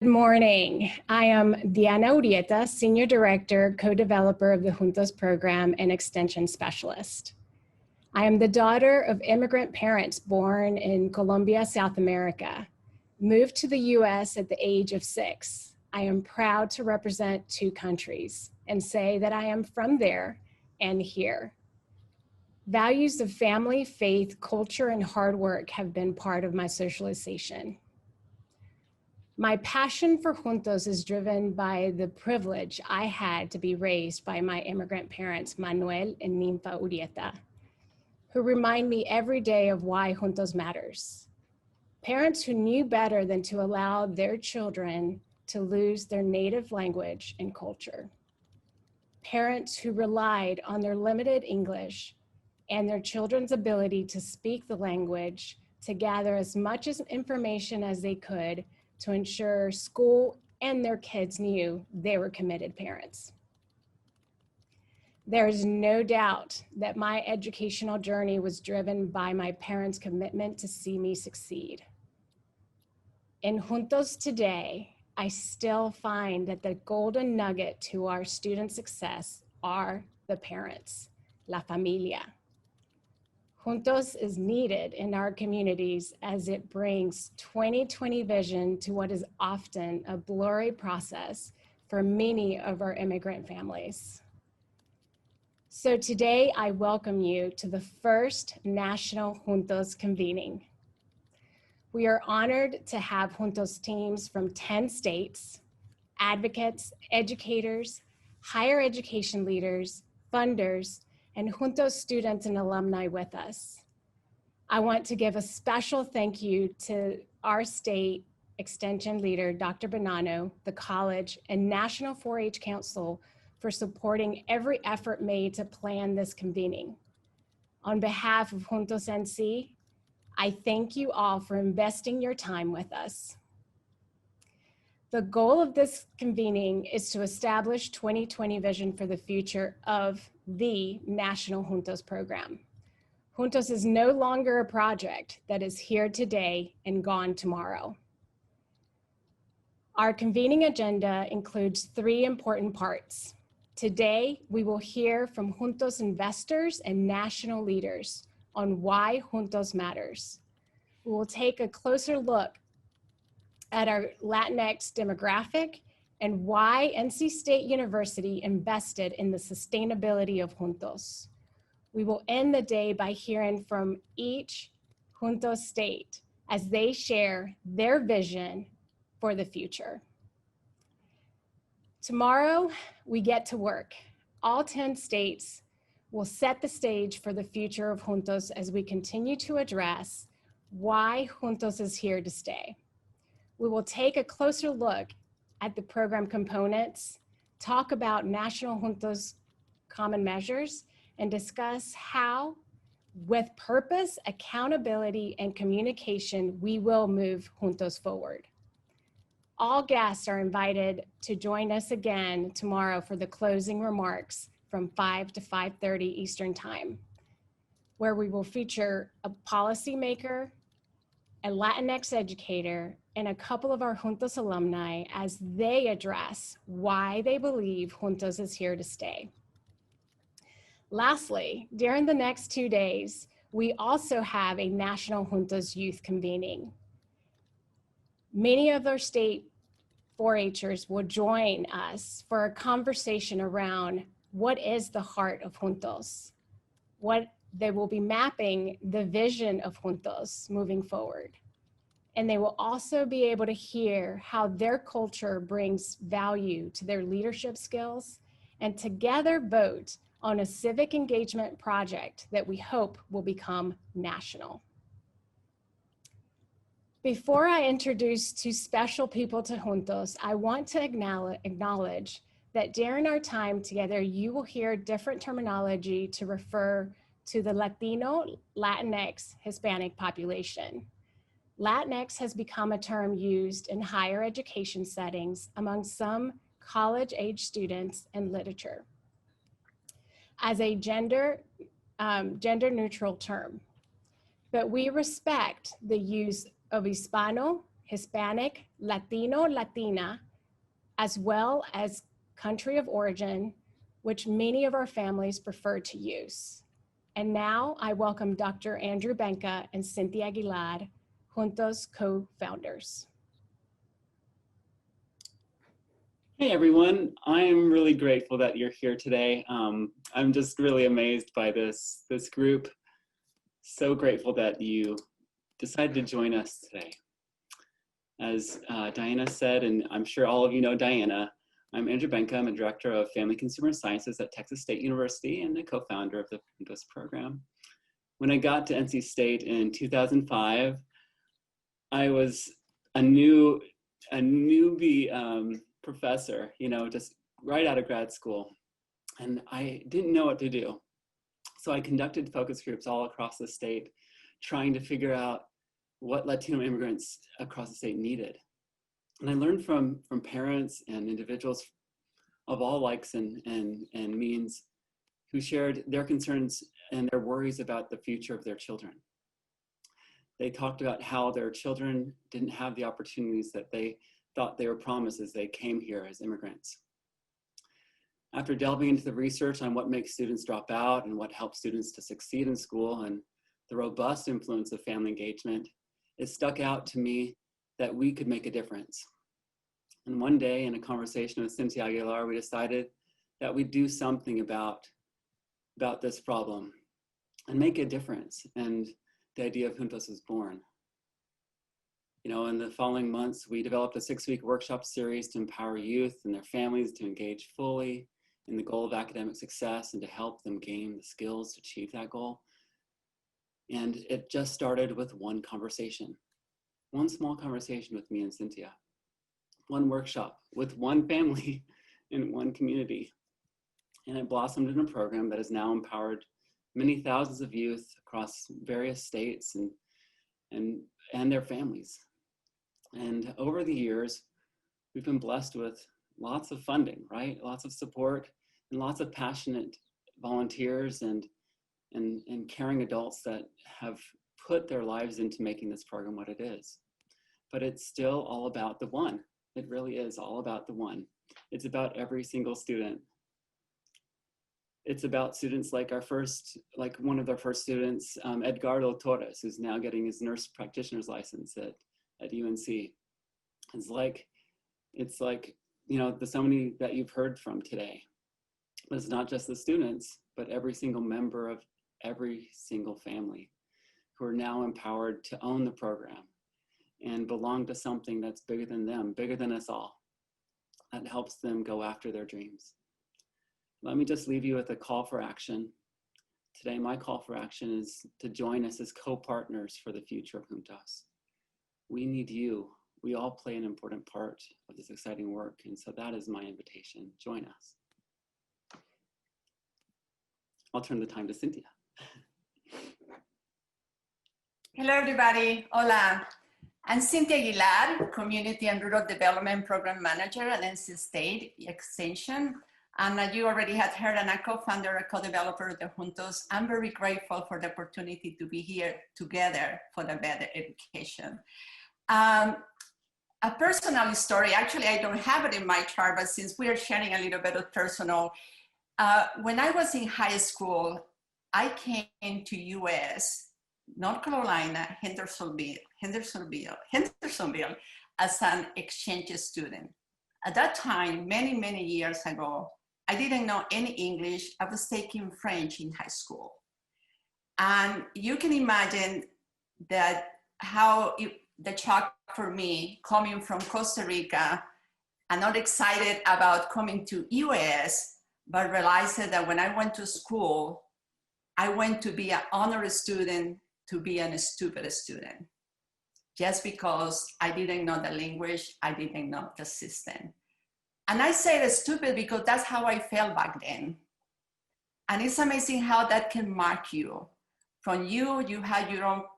Good morning. I am Diana Urieta, Senior Director, Co-Developer of the Juntos Program and Extension Specialist. I am the daughter of immigrant parents born in Colombia, South America. Moved to the US at the age of 6. I am proud to represent 2 countries and say that I am from there and here. Values of family, faith, culture, and hard work have been part of my socialization. My passion for Juntos is driven by the privilege I had to be raised by my immigrant parents, Manuel and Ninfa Urieta, who remind me every day of why Juntos matters. Parents who knew better than to allow their children to lose their native language and culture. Parents who relied on their limited English and their children's ability to speak the language to gather as much information as they could to ensure school and their kids knew they were committed parents. There is no doubt that my educational journey was driven by my parents' commitment to see me succeed. In Juntos today, I still find that the golden nugget to our student success are the parents, la familia. Juntos is needed in our communities as it brings 20/20 vision to what is often a blurry process for many of our immigrant families. So today I welcome you to the first National Juntos convening. We are honored to have Juntos teams from 10 states, advocates, educators, higher education leaders, funders, and Juntos students and alumni with us. I want to give a special thank you to our state extension leader, Dr. Bonanno, the college, and National 4-H Council for supporting every effort made to plan this convening. On behalf of Juntos NC, I thank you all for investing your time with us. The goal of this convening is to establish 20/20 vision for the future of the National Juntos program. Juntos is no longer a project that is here today and gone tomorrow. Our convening agenda includes 3 important parts. Today, we will hear from Juntos investors and national leaders on why Juntos matters. We will take a closer look at our Latinx demographic and why NC State University invested in the sustainability of Juntos. We will end the day by hearing from each Juntos state as they share their vision for the future. Tomorrow, we get to work. All 10 states will set the stage for the future of Juntos as we continue to address why Juntos is here to stay. We will take a closer look at the program components, talk about National Juntos common measures, and discuss how, with purpose, accountability, and communication, we will move Juntos forward. All guests are invited to join us again tomorrow for the closing remarks from 5 to 5:30 Eastern Time, where we will feature a policymaker, a Latinx educator, and a couple of our Juntos alumni as they address why they believe Juntos is here to stay. Lastly, during the next 2 days, we also have a National Juntos Youth convening. Many of our state 4-Hers will join us for a conversation around what is the heart of Juntos. They will be mapping the vision of Juntos moving forward. And they will also be able to hear how their culture brings value to their leadership skills and together vote on a civic engagement project that we hope will become national. Before I introduce 2 special people to Juntos, I want to acknowledge that during our time together, you will hear different terminology to refer to the Latino, Latinx, Hispanic population. Latinx has become a term used in higher education settings among some college-age students and literature as a gender-neutral term. But we respect the use of Hispano, Hispanic, Latino, Latina, as well as country of origin, which many of our families prefer to use. And now I welcome Dr. Andrew Behnke and Cintia Aguilar, Juntos co-founders. Hey everyone, I'm really grateful that you're here today. I'm just really amazed by this group. So grateful that you decided to join us today. As Diana said, and I'm sure all of you know Diana, I'm Andrew Behnke. I'm a director of Family Consumer Sciences at Texas State University and the co-founder of the Juntos program. When I got to NC State in 2005, I was a newbie professor, just right out of grad school. And I didn't know what to do. So I conducted focus groups all across the state, trying to figure out what Latino immigrants across the state needed. And I learned from parents and individuals of all likes and means who shared their concerns and their worries about the future of their children. They talked about how their children didn't have the opportunities that they thought they were promised as they came here as immigrants. After delving into the research on what makes students drop out and what helps students to succeed in school and the robust influence of family engagement, it stuck out to me that we could make a difference. And one day in a conversation with Cintia Aguilar, we decided that we'd do something about this problem and make a difference. And the idea of Juntos was born. In the following months, we developed a 6-week workshop series to empower youth and their families to engage fully in the goal of academic success and to help them gain the skills to achieve that goal. And it just started with one conversation, one small conversation with me and Cintia, one workshop with one family in one community. And it blossomed in a program that has now empowered many thousands of youth across various states and their families. And over the years, we've been blessed with lots of funding, right? Lots of support and lots of passionate volunteers and caring adults that have put their lives into making this program what it is. But it's still all about the one. It really is all about the one. It's about every single student. It's about students like one of our first students, Edgardo Torres, who's now getting his nurse practitioner's license at UNC. It's like so many that you've heard from today. But it's not just the students, but every single member of every single family who are now empowered to own the program and belong to something that's bigger than them, bigger than us all, that helps them go after their dreams. Let me just leave you with a call for action. Today, my call for action is to join us as co-partners for the future of Juntos. We need you. We all play an important part of this exciting work, and so that is my invitation. Join us. I'll turn the time to Cintia. Hello, everybody. Hola. I'm Cintia Aguilar, Community and Rural Development Program Manager at NC State Extension. And you already had heard, I'm a co-founder, a co-developer of the Juntos. I'm very grateful for the opportunity to be here together for the better education. A personal story, actually I don't have it in my chart, but since we are sharing a little bit of personal, when I was in high school, I came to US, North Carolina, Hendersonville, as an exchange student. At that time, many, many years ago, I didn't know any English. I was taking French in high school. And you can imagine that the shock for me coming from Costa Rica and not excited about coming to US, but realized that when I went to school, I went to be an honor student to be a stupid student. Just because I didn't know the language, I didn't know the system. And I say it's stupid because that's how I felt back then. And it's amazing how that can mark you. From you have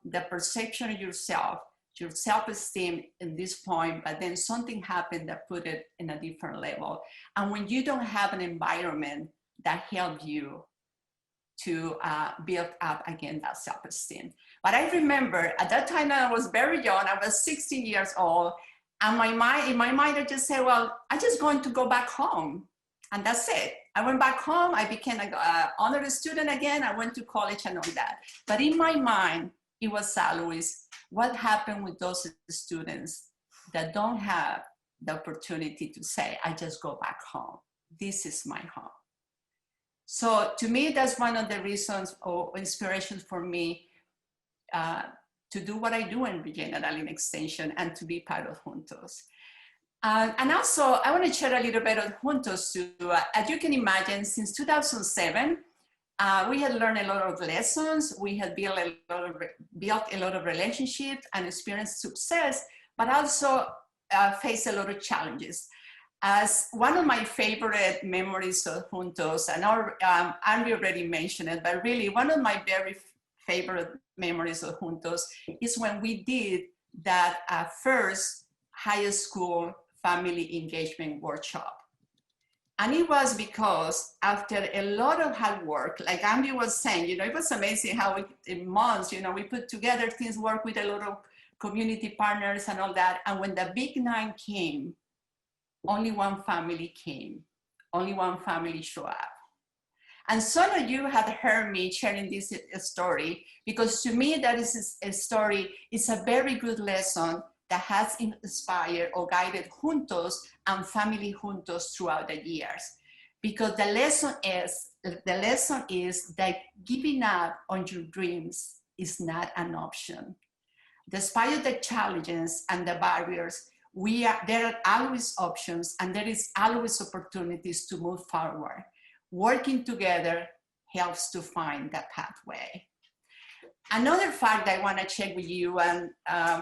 the perception of yourself, your self-esteem in this point, but then something happened that put it in a different level. And when you don't have an environment that helps you to build up again that self-esteem. But I remember at that time I was very young, I was 16 years old, and in my mind I just said, well, I'm just going to go back home. And that's it. I went back home, I became an honor student again, I went to college and all that. But in my mind, it was always, what happened with those students that don't have the opportunity to say, I just go back home. This is my home. So to me, that's one of the reasons or inspirations for me to do what I do in Regeneral Extension and to be part of Juntos. And also, I want to share a little bit of Juntos too. As you can imagine, since 2007, we had learned a lot of lessons. We had built a lot of relationships and experienced success, but also faced a lot of challenges. As one of my favorite memories of Juntos, and Andrew already mentioned it, but really one of my very favorite memories of Juntos is when we did that first high school family engagement workshop. And it was because after a lot of hard work, like Andrew was saying, it was amazing how in months, we put together things, work with a lot of community partners and all that. And when the big night came, only one family came, only one family showed up. And some of you have heard me sharing this story, because to me, that is a story, it's a very good lesson that has inspired or guided Juntos and family Juntos throughout the years. Because the lesson is that giving up on your dreams is not an option. Despite the challenges and the barriers, there are always options, and there is always opportunities to move forward. Working together helps to find that pathway. Another fact I want to check with you, and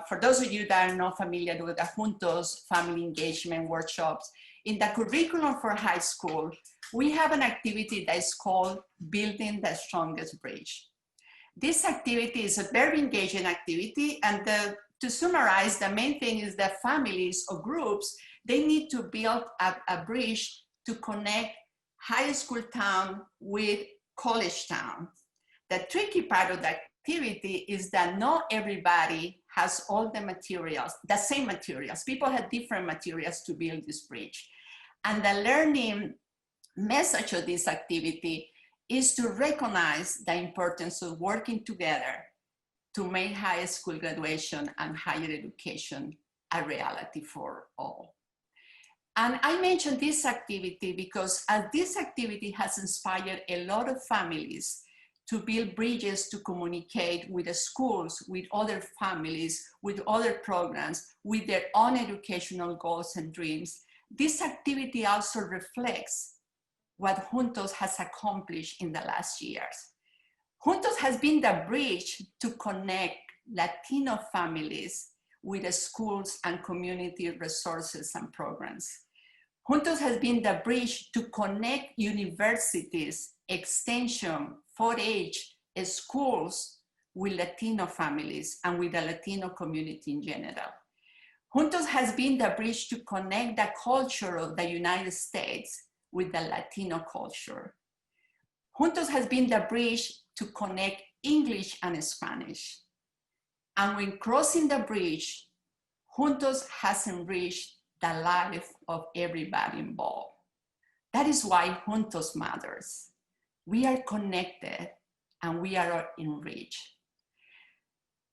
for those of you that are not familiar with the Juntos family engagement workshops, in the curriculum for high school, we have an activity that is called Building the Strongest Bridge. This activity is a very engaging activity, and to summarize, the main thing is that families or groups, they need to build a bridge to connect high school town with college town. The tricky part of the activity is that not everybody has all the materials, the same materials. People have different materials to build this bridge. And the learning message of this activity is to recognize the importance of working together to make high school graduation and higher education a reality for all. And I mentioned this activity because as this activity has inspired a lot of families to build bridges to communicate with the schools, with other families, with other programs, with their own educational goals and dreams, this activity also reflects what Juntos has accomplished in the last years. Juntos has been the bridge to connect Latino families with the schools and community resources and programs. Juntos has been the bridge to connect universities, extension, 4-H, schools with Latino families and with the Latino community in general. Juntos has been the bridge to connect the culture of the United States with the Latino culture. Juntos has been the bridge to connect English and Spanish. And when crossing the bridge, Juntos has enriched the life of everybody involved. That is why Juntos matters. We are connected and we are enriched.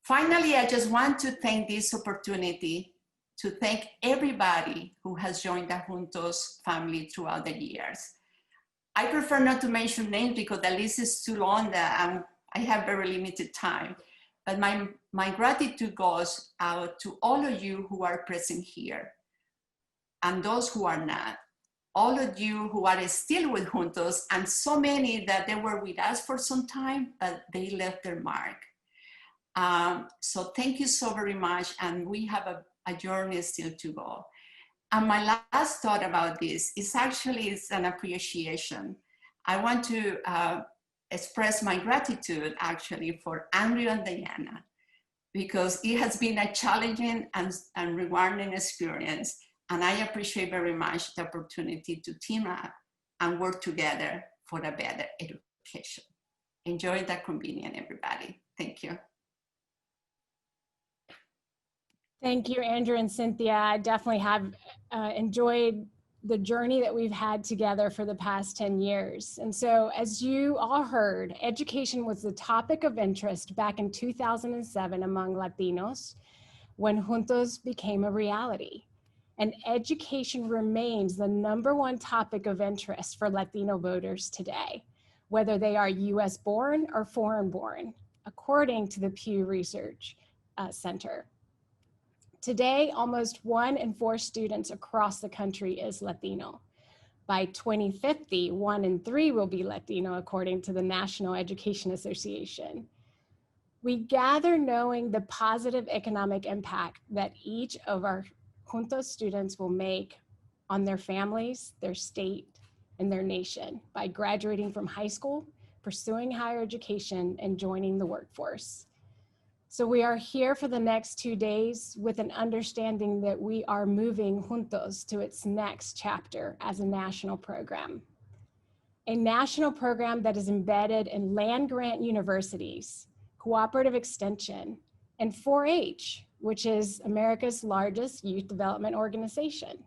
Finally, I just want to take this opportunity to thank everybody who has joined the Juntos family throughout the years. I prefer not to mention names because the list is too long and I have very limited time. But my gratitude goes out to all of you who are present here and those who are not. All of you who are still with Juntos, and so many that they were with us for some time, but they left their mark. So thank you so very much, and we have a journey still to go. And my last thought about this is actually an appreciation. I want to express my gratitude actually for Andrew and Diana, because it has been a challenging and rewarding experience. And I appreciate very much the opportunity to team up and work together for a better education. Enjoy that convenience, everybody. Thank you. Thank you, Andrew and Cynthia. I definitely have enjoyed the journey that we've had together for the past 10 years. And so, as you all heard, education was the topic of interest back in 2007 among Latinos when Juntos became a reality. And education remains the #1 topic of interest for Latino voters today, whether they are US born or foreign born, according to the Pew Research Center. Today, almost 1 in 4 students across the country is Latino. By 2050, 1 in 3 will be Latino, according to the National Education Association. We gather knowing the positive economic impact that each of our Juntos students will make on their families, their state, and their nation by graduating from high school, pursuing higher education, and joining the workforce. So we are here for the next 2 days with an understanding that we are moving Juntos to its next chapter as a national program. A national program that is embedded in land-grant universities, cooperative extension, and 4-H, which is America's largest youth development organization.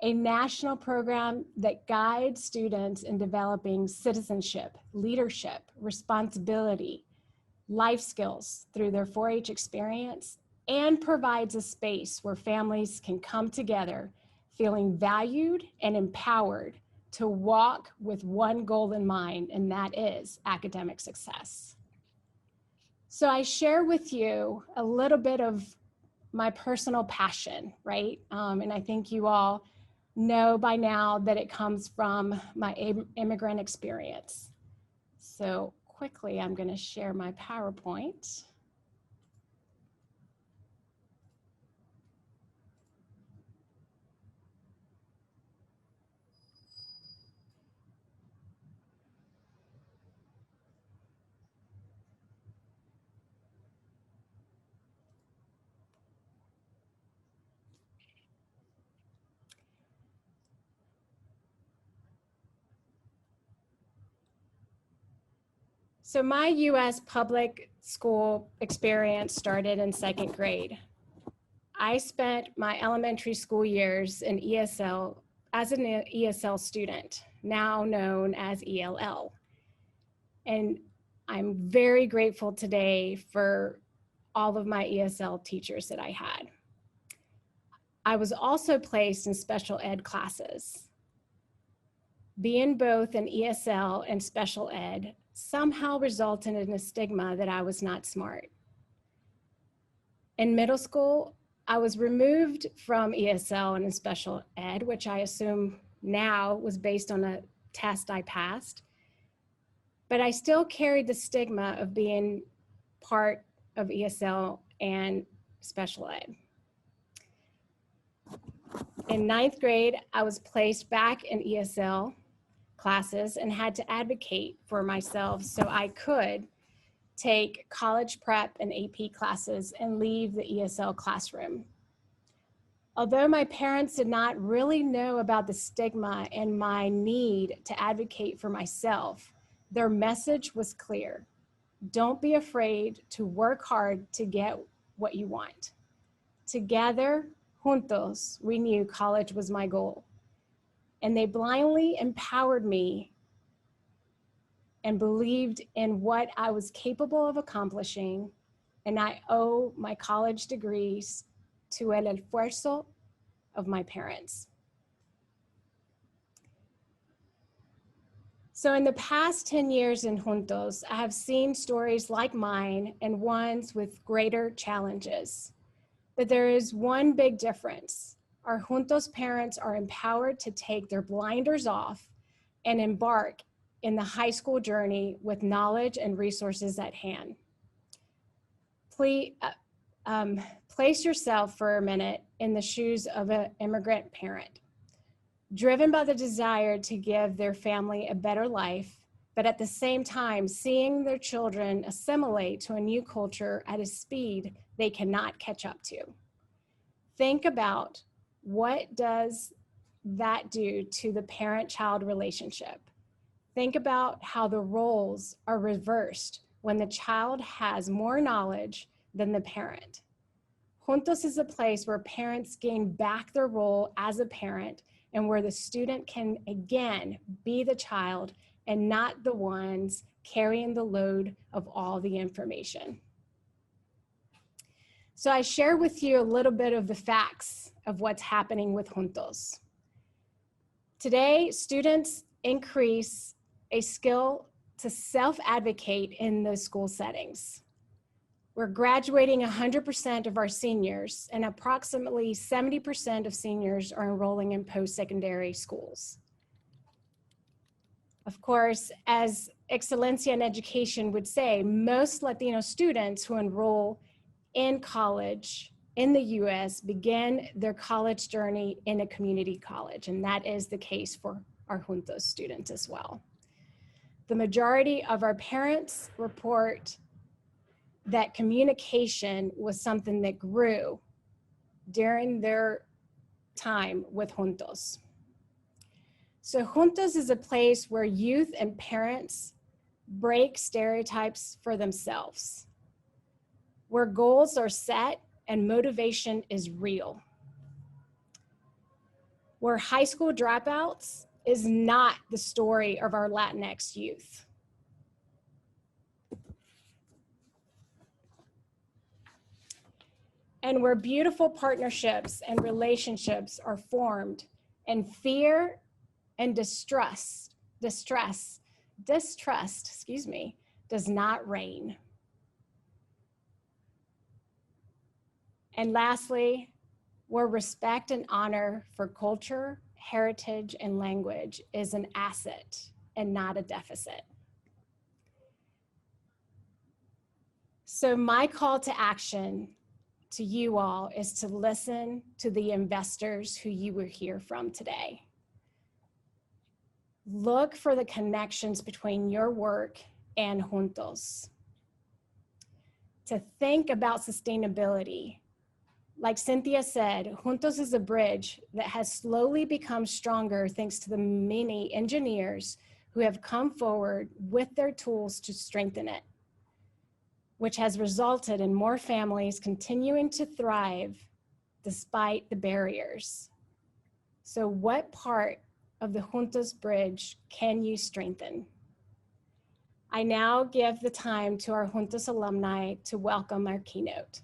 A national program that guides students in developing citizenship, leadership, responsibility, life skills through their 4-H experience, and provides a space where families can come together feeling valued and empowered to walk with one goal in mind, and that is academic success. So I share with you a little bit of my personal passion, right? And I think you all know by now that it comes from my immigrant experience. So quickly, I'm going to share my PowerPoint. So my US public school experience started in 2nd grade. I spent my elementary school years in ESL as an ESL student, now known as ELL. And I'm very grateful today for all of my ESL teachers that I had. I was also placed in special ed classes. Being both an ESL and special ed somehow resulted in a stigma that I was not smart. In middle school, I was removed from ESL and special ed, which I assume now was based on a test I passed, but I still carried the stigma of being part of ESL and special ed. In 9th grade, I was placed back in ESL classes and had to advocate for myself so I could take college prep and AP classes and leave the ESL classroom. Although my parents did not really know about the stigma and my need to advocate for myself, their message was clear. Don't be afraid to work hard to get what you want. Together, juntos, we knew college was my goal. And they blindly empowered me and believed in what I was capable of accomplishing. And I owe my college degrees to el esfuerzo of my parents. So in the past 10 years in Juntos, I have seen stories like mine and ones with greater challenges. But there is one big difference. Our Juntos parents are empowered to take their blinders off and embark in the high school journey with knowledge and resources at hand. Please place yourself for a minute in the shoes of an immigrant parent, driven by the desire to give their family a better life, but at the same time, seeing their children assimilate to a new culture at a speed they cannot catch up to. Think about what does that do to the parent-child relationship? Think about how the roles are reversed when the child has more knowledge than the parent. Juntos is a place where parents gain back their role as a parent and where the student can again be the child and not the ones carrying the load of all the information. So I share with you a little bit of the facts of what's happening with Juntos. Today, students increase a skill to self-advocate in those school settings. We're graduating 100% of our seniors, and approximately 70% of seniors are enrolling in post-secondary schools. Of course, as Excelencia in Education would say, most Latino students who enroll in college in the US begin their college journey in a community college, and that is the case for our Juntos students as well. The majority of our parents report that communication was something that grew during their time with Juntos. So Juntos is a place where youth and parents break stereotypes for themselves, where goals are set and motivation is real, where high school dropouts is not the story of our Latinx youth. And where beautiful partnerships and relationships are formed and fear and distrust, does not reign. And lastly, where respect and honor for culture, heritage, and language is an asset and not a deficit. So my call to action to you all is to listen to the investors who you will hear from today. Look for the connections between your work and Juntos. To think about sustainability. Like Cynthia said, Juntos is a bridge that has slowly become stronger thanks to the many engineers who have come forward with their tools to strengthen it, which has resulted in more families continuing to thrive despite the barriers. So what part of the Juntos bridge can you strengthen? I now give the time to our Juntos alumni to welcome our keynote.